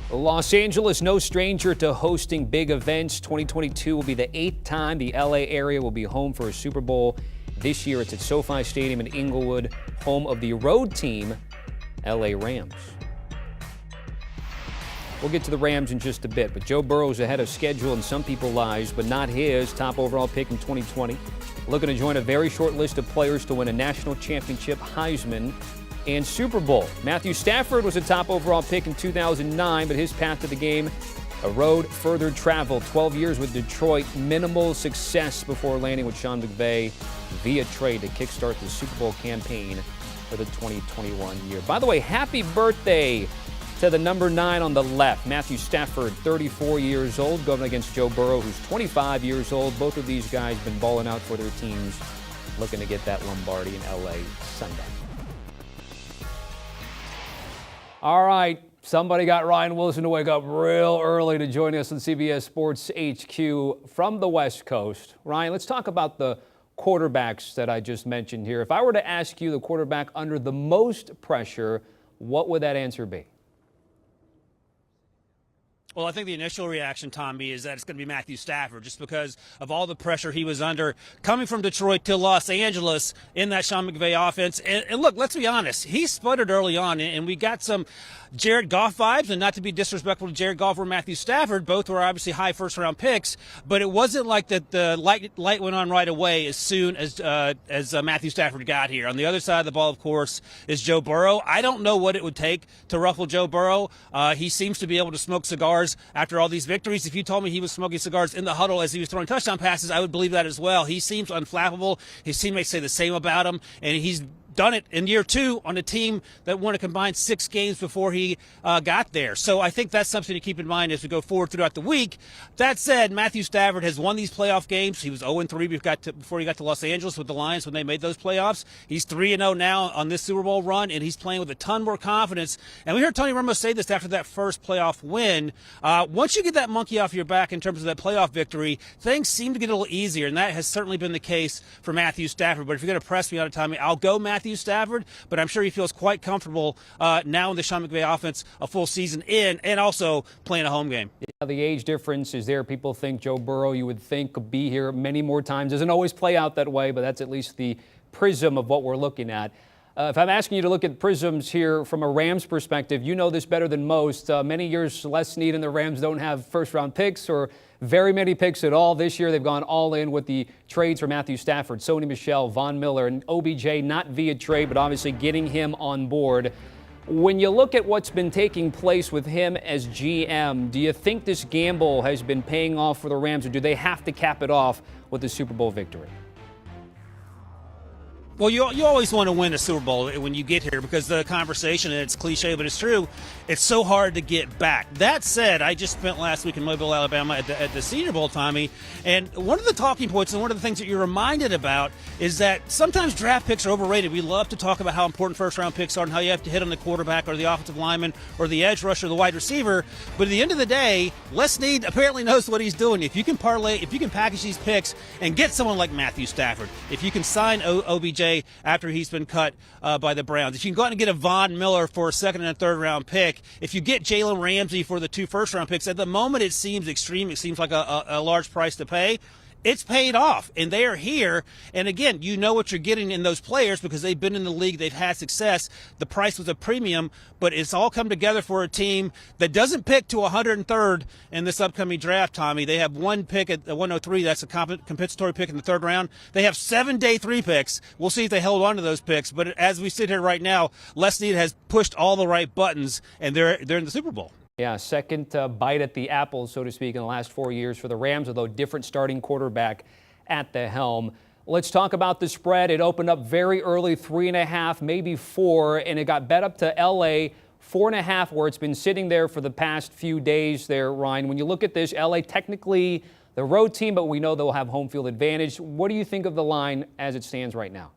Los Angeles, no stranger to hosting big events. 2022 will be the 8th time the LA area will be home for a Super Bowl. This year it's at SoFi Stadium in Inglewood, home of the road team, LA Rams. We'll get to the Rams in just a bit, but Joe Burrow is ahead of schedule in some people's lives, but not his. Top overall pick in 2020. Looking to join a very short list of players to win a national championship, Heisman, and Super Bowl. Matthew Stafford was a top overall pick in 2009, but his path to the game, a road further traveled. 12 years with Detroit, minimal success before landing with Sean McVay via trade to kickstart the Super Bowl campaign for the 2021 year. By the way, happy birthday to the number 9 on the left, Matthew Stafford, 34 years old, going against Joe Burrow, who's 25 years old. Both of these guys been balling out for their teams, looking to get that Lombardi in LA Sunday. All right, somebody got Ryan Wilson to wake up real early to join us on CBS Sports HQ from the West Coast. Ryan, let's talk about the quarterbacks that I just mentioned here. If I were to ask you the quarterback under the most pressure, what would that answer be? Well, I think the initial reaction, Tommy, is that it's going to be Matthew Stafford, just because of all the pressure he was under coming from Detroit to Los Angeles in that Sean McVay offense. And look, let's be honest, he sputtered early on, and we got some Jared Goff vibes, and not to be disrespectful to Jared Goff or Matthew Stafford, both were obviously high first-round picks, but it wasn't like that the light went on right away as soon as Matthew Stafford got here. On the other side of the ball, of course, is Joe Burrow. I don't know what it would take to ruffle Joe Burrow. He seems to be able to smoke cigars after all these victories. If you told me he was smoking cigars in the huddle as he was throwing touchdown passes, I would believe that as well. He seems unflappable. His teammates say the same about him, and he's done it in year 2 on a team that won a combined 6 games before he got there. So I think that's something to keep in mind as we go forward throughout the week. That said, Matthew Stafford has won these playoff games. He was 0-3 before he got to Los Angeles with the Lions when they made those playoffs. He's 3-0 now on this Super Bowl run, and he's playing with a ton more confidence. And we heard Tony Romo say this after that first playoff win. Once you get that monkey off your back in terms of that playoff victory, things seem to get a little easier, and that has certainly been the case for Matthew Stafford. But if you're going to press me on it, Tommy, I'll go Matthew Stafford, but I'm sure he feels quite comfortable now in the Sean McVay offense, a full season in, and also playing a home game. Yeah, the age difference is there. People think Joe Burrow, you would think, could be here many more times. Doesn't always play out that way, but that's at least the prism of what we're looking at. If I'm asking you to look at prisms here from a Rams perspective, you know this better than most. Many years Les Snead and the Rams don't have first-round picks or very many picks at all. This year they've gone all in with the trades for Matthew Stafford, Sony Michel, Von Miller, and OBJ, not via trade, but obviously getting him on board. When you look at what's been taking place with him as GM, do you think this gamble has been paying off for the Rams, or do they have to cap it off with the Super Bowl victory? Well, you always want to win a Super Bowl when you get here, because the conversation, and it's cliche, but it's true, it's so hard to get back. That said, I just spent last week in Mobile, Alabama at the Senior Bowl, Tommy, and one of the talking points and one of the things that you're reminded about is that sometimes draft picks are overrated. We love to talk about how important first-round picks are and how you have to hit on the quarterback or the offensive lineman or the edge rusher or the wide receiver, but at the end of the day, Les Snead apparently knows what he's doing. If you can package these picks and get someone like Matthew Stafford, if you can sign OBJ after he's been cut by the Browns, if you can go out and get a Von Miller for a second and a third round pick, if you get Jalen Ramsey for the 2 first-round picks, at the moment it seems extreme. It seems like a large price to pay. It's paid off, and they are here. And again, you know what you're getting in those players because they've been in the league, they've had success. The price was a premium, but it's all come together for a team that doesn't pick to 103rd in this upcoming draft, Tommy. They have one pick at 103. That's a compensatory pick in the 3rd round. They have 7 day 3 picks. We'll see if they hold on to those picks. But as we sit here right now, Les Snead has pushed all the right buttons, and they're in the Super Bowl. Yeah, second bite at the apple, so to speak, in the last 4 years for the Rams, although different starting quarterback at the helm. Let's talk about the spread. It opened up very early, 3.5, maybe 4, and it got bet up to LA, 4.5, where it's been sitting there for the past few days there, Ryan. When you look at this, LA technically the road team, but we know they'll have home field advantage. What do you think of the line as it stands right now?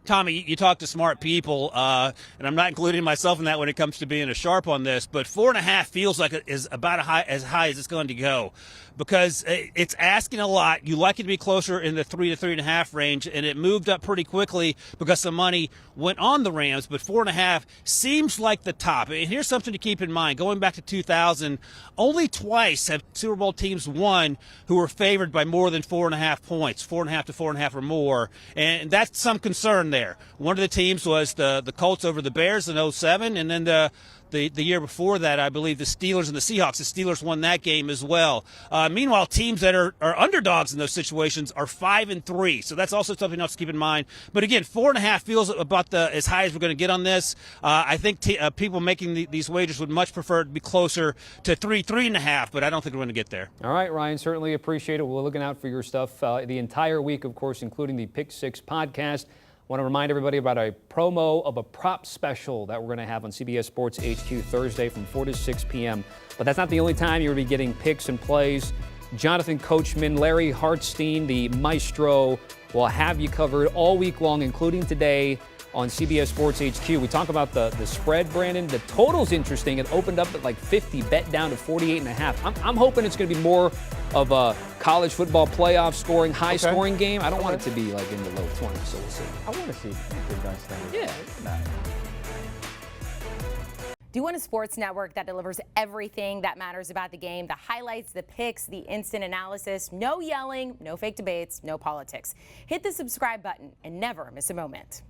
Tommy, you talk to smart people, and I'm not including myself in that when it comes to being a sharp on this, but 4.5 feels like it is about as high as it's going to go because it's asking a lot. You like it to be closer in the 3 to 3.5 range, and it moved up pretty quickly because some money went on the Rams, but 4.5 seems like the top. And here's something to keep in mind. Going back to 2000, only twice have Super Bowl teams won who were favored by more than 4.5 points, 4.5 to 4.5 or more, and that's some concern there. One of the teams was the Colts over the Bears in 2007, and then the year before that, I believe the Steelers and the Seahawks. The Steelers won that game as well. Meanwhile, teams that are underdogs in those situations are 5-3. So that's also something else to keep in mind. But again, 4.5 feels about as high as we're going to get on this. I think people making these wagers would much prefer to be closer to 3.5. But I don't think we're going to get there. All right, Ryan, certainly appreciate it. We're looking out for your stuff the entire week, of course, including the Pick Six podcast. I want to remind everybody about a promo of a prop special that we're going to have on CBS Sports HQ Thursday from 4 to 6 p.m. But that's not the only time you'll be getting picks and plays. Jonathan Coachman, Larry Hartstein, the maestro, will have you covered all week long, including today on CBS Sports HQ. We talk about the spread, Brandon. The total's interesting. It opened up at like 50, bet down to 48.5. I'm hoping it's going to be more of a college football playoff scoring, high-scoring game. I don't want it to be like in the low 20s, so we'll see. I want to see good guys stand. Yeah. Do you want a sports network that delivers everything that matters about the game? The highlights, the picks, the instant analysis, no yelling, no fake debates, no politics. Hit the subscribe button and never miss a moment.